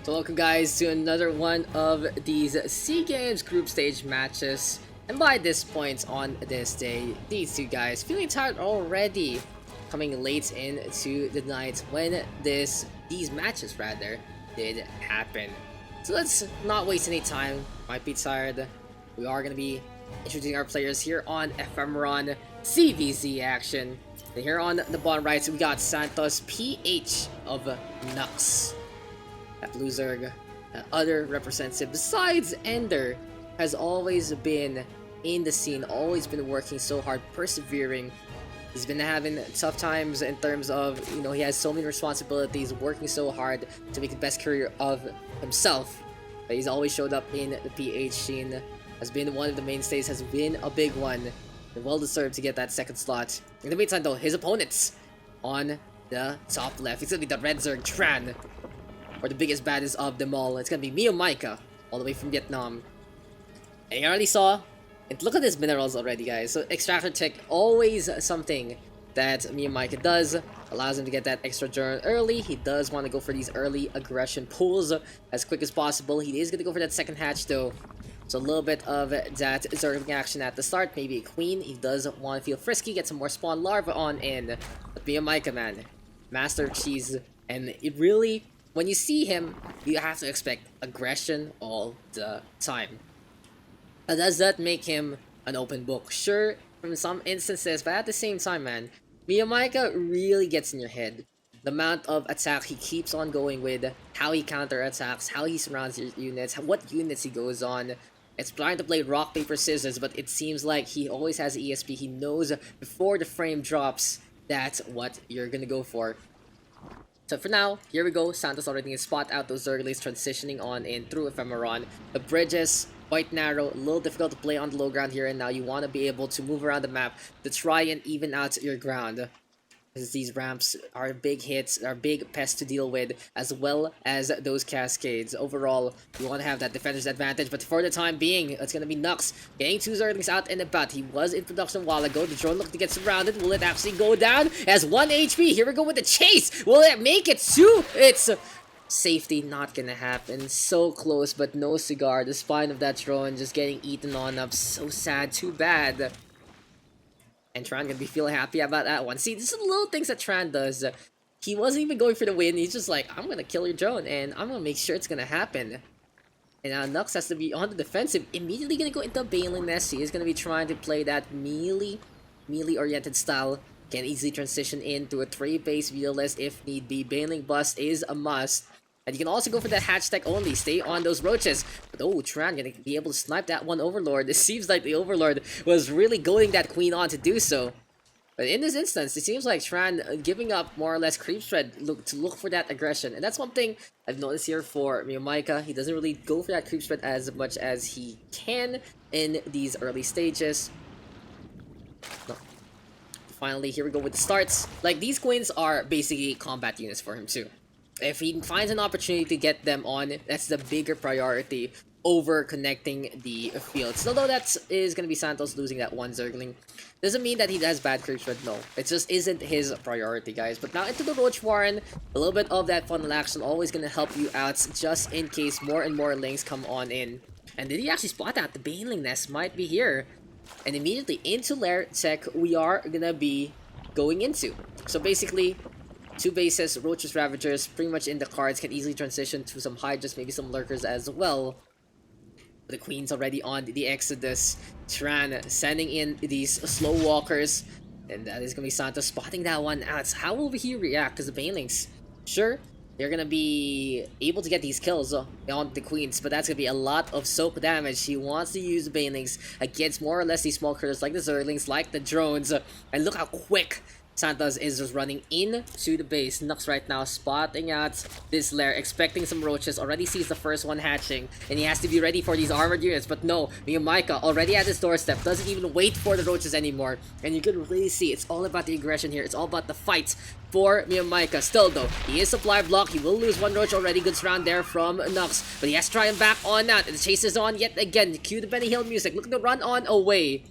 So welcome guys to another one of these SEA Games group stage matches. And by this point on this day, these two guys feeling tired already, coming late into the night when these matches rather did happen. So let's not waste any time. Might be tired. We are gonna be introducing our players here on Ephemeron CVZ action. And here on the bottom right, we got Santos PH of NUKS. That Blue Zerg, other representative besides Ender, has always been in the scene, always been working so hard, persevering. He's been having tough times in terms of, he has so many responsibilities, working so hard to make the best career of himself. But he's always showed up in the PH scene, has been one of the mainstays, has been a big one, and well deserved to get that second slot. In the meantime though, his opponents on the top left, it's gonna be the Red Zerg Tran, or the biggest baddest of them all. It's gonna be MeomaikA, all the way from Vietnam. And you already saw, and look at his minerals already, guys. So extractor tech, always something that MeomaikA does, allows him to get that extra turn early. He does want to go for these early aggression pulls as quick as possible. He is gonna go for that second hatch though. So a little bit of that Zergling action at the start, maybe a queen. He does want to feel frisky, get some more spawn larva on in. But MeomaikA, man, master of cheese, and it really, when you see him, you have to expect aggression all the time. Now, does that make him an open book? Sure, from some instances, but at the same time, man, MeomaikA really gets in your head. The amount of attack he keeps on going with, how he counterattacks, how he surrounds your units, what units he goes on. It's trying to play rock, paper, scissors, but it seems like he always has ESP. He knows before the frame drops that's what you're gonna go for. So for now, here we go. Santos already can spot out those Zerglings transitioning on in through Ephemeron. The bridges, quite narrow, a little difficult to play on the low ground here and now. You want to be able to move around the map to try and even out your ground. Because these ramps are big hits, are big pests to deal with, as well as those cascades. Overall, you want to have that defender's advantage, but for the time being, it's going to be NUKS getting two Zerglings out and about. He was in production a while ago. The drone looked to get surrounded. Will it actually go down? As 1 HP, here we go with the chase. Will it make it two? It's safety, not going to happen. So close, but no cigar. The spine of that drone just getting eaten on up. So sad, too bad. And Tran gonna be feeling happy about that one. See, these are the little things that Tran does. He wasn't even going for the win. He's just like, I'm gonna kill your drone, and I'm gonna make sure it's gonna happen. And now NUKS has to be on the defensive. Immediately gonna go into Baneling Nest. He is gonna be trying to play that melee-oriented style. Can easily transition into a 3-base list if need be. Baneling Bust is a must. And you can also go for that hatch tech only. Stay on those roaches. But oh, Tran gonna be able to snipe that one Overlord. It seems like the Overlord was really going that queen on to do so. But in this instance, it seems like Tran giving up more or less creep spread to look for that aggression. And that's one thing I've noticed here for MeomaikA. He doesn't really go for that creep spread as much as he can in these early stages. No. Finally, here we go with the starts. Like, these queens are basically combat units for him too. If he finds an opportunity to get them on, that's the bigger priority over connecting the fields. Although that is going to be Santos losing that one Zergling. Doesn't mean that he has bad creep spread, no. It just isn't his priority, guys. But now into the Roach Warren, a little bit of that funnel action always going to help you out just in case more and more links come on in. And did he actually spot that? The Baneling Nest might be here. And immediately into Lair Tech we are going to be going into. So basically, 2 bases, Roaches, Ravagers, pretty much in the cards, can easily transition to some Hydras, maybe some Lurkers as well. The Queen's already on the Exodus. Tran sending in these Slow Walkers, and that is going to be Santos spotting that one out. How will he react to the Banelings? Sure, they're going to be able to get these kills on the Queens, but that's going to be a lot of soak damage. He wants to use the Banelings against more or less these small critters like the Zerglings, like the drones, and look how quick Santos is just running into the base. NUKS right now spotting out this lair, expecting some roaches. Already sees the first one hatching, and he has to be ready for these armored units. But no, MeomaikA already at his doorstep, doesn't even wait for the roaches anymore. And you can really see it's all about the aggression here. It's all about the fight for MeomaikA. Still though, he is supply block. He will lose one roach already. Good surround there from NUKS, but he has to try him back on that. And the chase is on yet again. Cue the Benny Hill music. Look at the run on away.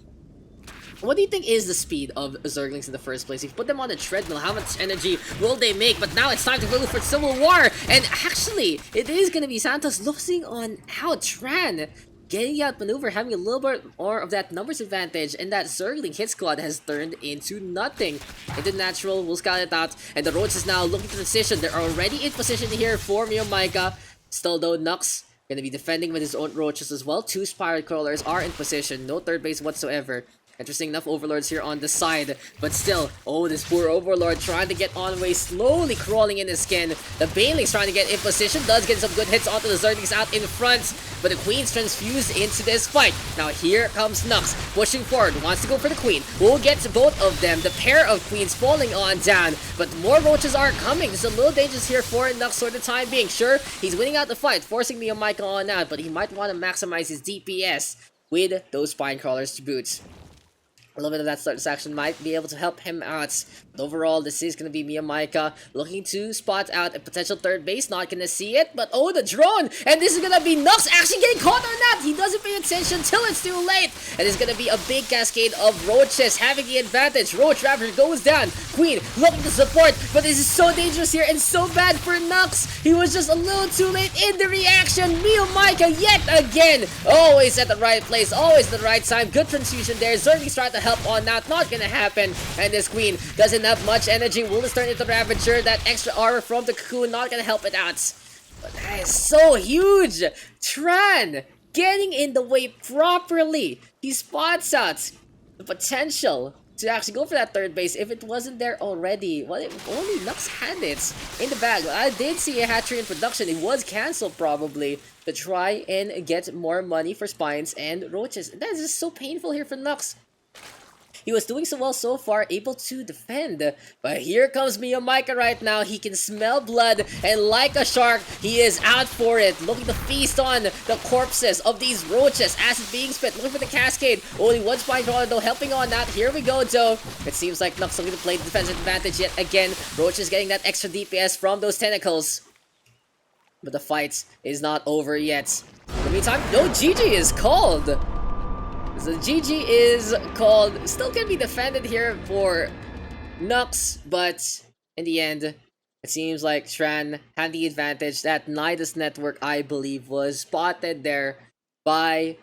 What do you think is the speed of Zerglings in the first place? If you put them on a treadmill, how much energy will they make? But now it's time to go for Civil War! And actually, it is gonna be Santos losing on out. Tran getting outmaneuvered, having a little bit more of that numbers advantage, and that Zergling hit squad has turned into nothing. Into natural, we'll scout it out, and the Roach is now looking to transition. They're already in position here for MeomaikA. Still though, NUKS gonna be defending with his own Roaches as well. Two Spirit Crawlers are in position, no third base whatsoever. Interesting enough Overlords here on the side, but still, oh, this poor Overlord trying to get on way, slowly crawling in his skin. The Baneling's trying to get in position, does get some good hits onto the Zerglings out in front, but the Queen's transfused into this fight. Now here comes NUKS, pushing forward, wants to go for the Queen. We'll get to both of them, the pair of Queens falling on down, but more Roaches are coming. There's a little dangerous here for NUKS for the time being. Sure, he's winning out the fight, forcing MeomaikA on out, but he might want to maximize his DPS with those Spine Crawlers to boot. A little bit of that start action might be able to help him out. But overall, this is going to be MeomaikA looking to spot out a potential third base. Not going to see it, but oh, the drone! And this is going to be NUKS actually getting caught on that! He doesn't pay attention till it's too late! And it's going to be a big cascade of Roaches having the advantage. Roach Raptor goes down. Queen looking to support, but this is so dangerous here and so bad for NUKS. He was just a little too late in the reaction. MeomaikA yet again! Always at the right place, always at the right time. Good transfusion there. Zergling's trying to help on that, not gonna happen. And this Queen doesn't have much energy, will just turn into Ravager. That extra armor from the Cocoon not gonna help it out. But that is so huge! Tran getting in the way properly. He spots out the potential to actually go for that third base if it wasn't there already. Well, if only NUKS had it in the bag. I did see a hatchery in production. It was cancelled probably to try and get more money for Spines and Roaches. That is just so painful here for NUKS. He was doing so well so far, able to defend. But here comes MeomaikA right now. He can smell blood, and like a shark, he is out for it. Looking to feast on the corpses of these Roaches. Acid being spit, looking for the cascade. Only one Spine Crawler though, helping on that. Here we go though. It seems like NUKS looking to play the defensive advantage yet again. Roaches getting that extra DPS from those tentacles. But the fight is not over yet. In the meantime, no GG is called. So GG is called. Still can be defended here for NUKS, but in the end, it seems like Tran had the advantage. That Nidus network, I believe, was spotted there by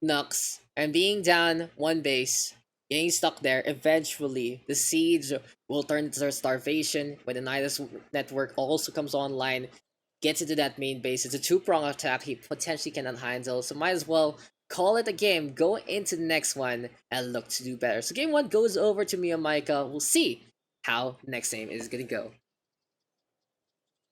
NUKS. And being down one base, getting stuck there, eventually, the siege will turn into starvation when the Nidus network also comes online, gets into that main base. It's a two-prong attack he potentially cannot handle, so might as well call it a game, go into the next one, and look to do better. So game 1 goes over to MeomaikA. We'll see how next game is gonna go.